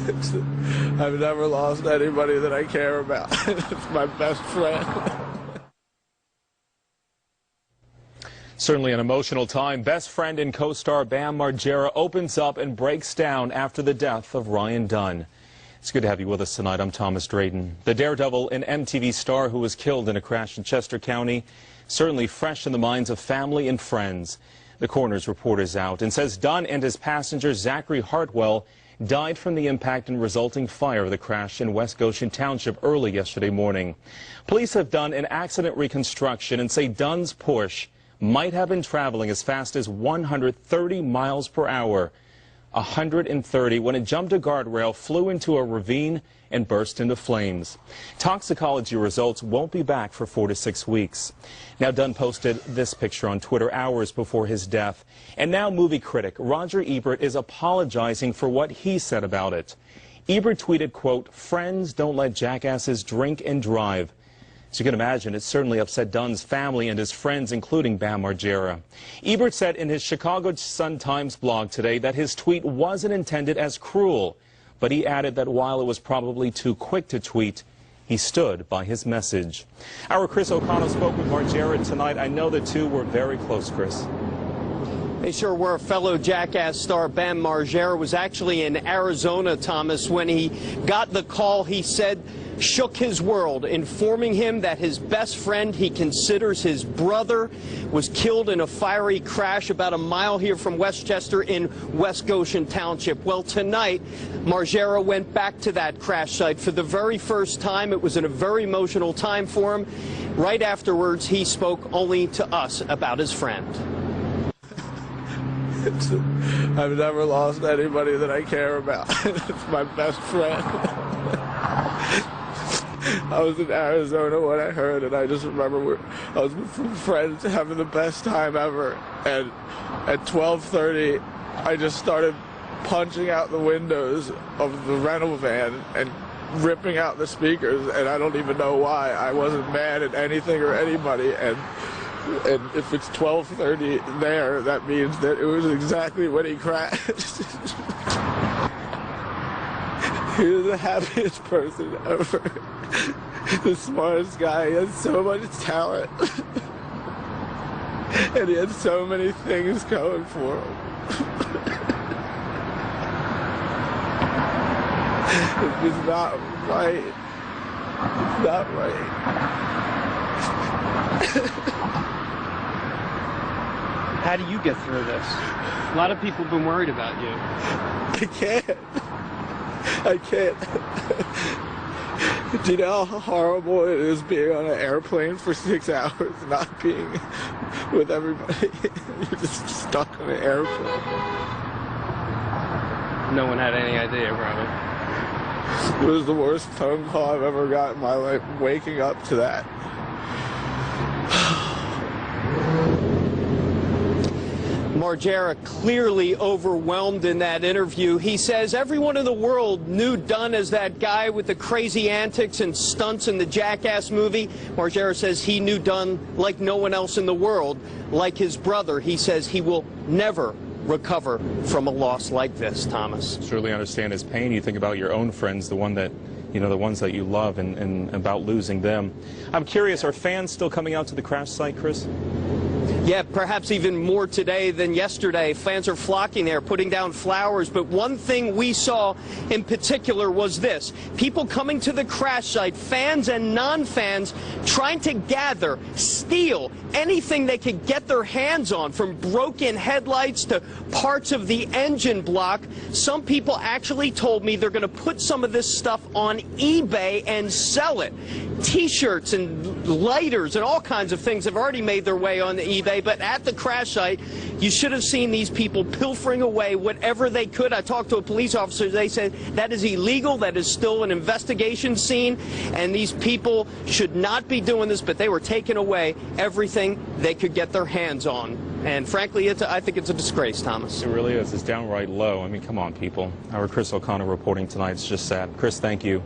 I've never lost anybody that I care about. It's my best friend. Certainly an emotional time. Best friend and co-star Bam Margera opens up and breaks down after the death of Ryan Dunn. It's good to have you with us tonight. I'm Thomas Drayton. The daredevil and MTV star who was killed in a crash in Chester County, certainly fresh in the minds of family and friends. The coroner's report is out and says Dunn and his passenger Zachary Hartwell died from the impact and resulting fire of the crash in West Goshen Township early yesterday morning. Police have done an accident reconstruction and say Dunn's Porsche might have been traveling as fast as 130 miles per hour. 130 when it jumped a guardrail, flew into a ravine, and burst into flames. Toxicology results won't be back for 4 to 6 weeks. Now, Dunn posted this picture on Twitter hours before his death. And now movie critic Roger Ebert is apologizing for what he said about it. Ebert tweeted, quote, "Friends don't let jackasses drink and drive." As you can imagine, it certainly upset Dunn's family and his friends, including Bam Margera. Ebert said in his Chicago Sun-Times blog today that his tweet wasn't intended as cruel, but he added that while it was probably too quick to tweet, he stood by his message. Our Chris O'Connell spoke with Margera tonight. I know the two were very close, Chris. They sure were. Fellow Jackass star Bam Margera was actually in Arizona, Thomas, when he got the call. He said shook his world, informing him that his best friend he considers his brother was killed in a fiery crash about a mile here from Westchester in West Goshen Township. Well, tonight, Margera went back to that crash site for the very first time. It was a very emotional time for him. Right afterwards, he spoke only to us about his friend. I've never lost anybody that I care about. It's my best friend. I was in Arizona when I heard, and I just remember I was with some friends having the best time ever, and at 12:30 I just started punching out the windows of the rental van and ripping out the speakers, and I don't even know why. I wasn't mad at anything or anybody, and if it's 12:30 there, that means that it was exactly when he crashed. He was the happiest person ever. The smartest guy. He had so much talent. And he had so many things going for him. It's just not right. It's not right. How do you get through this? A lot of people have been worried about you. I can't. I can't. Do you know how horrible it is being on an airplane for 6 hours, not being with everybody? You're just stuck on an airplane. No one had any idea, probably. It was the worst phone call I've ever got in my life, waking up to that. Margera clearly overwhelmed in that interview. He says everyone in the world knew Dunn as that guy with the crazy antics and stunts in the Jackass movie. Margera says he knew Dunn like no one else in the world, like his brother. He says he will never recover from a loss like this, Thomas. Surely understand his pain. You think about your own friends, the ones that you love, and about losing them. I'm curious, are fans still coming out to the crash site, Chris? Yeah, perhaps even more today than yesterday. Fans are flocking there, putting down flowers. But one thing we saw in particular was this. People coming to the crash site, fans and non-fans, trying to gather, steal anything they could get their hands on, from broken headlights to parts of the engine block. Some people actually told me they're going to put some of this stuff on eBay and sell it. T-shirts and lighters and all kinds of things have already made their way on eBay, but at the crash site, you should have seen these people pilfering away whatever they could. I talked to a police officer. They said that is illegal. That is still an investigation scene, and these people should not be doing this, but they were taking away everything they could get their hands on. And frankly, I think it's a disgrace, Thomas. It really is. It's downright low. I mean, come on, people. Our Chris O'Connell reporting tonight. It's just sad. Chris, thank you.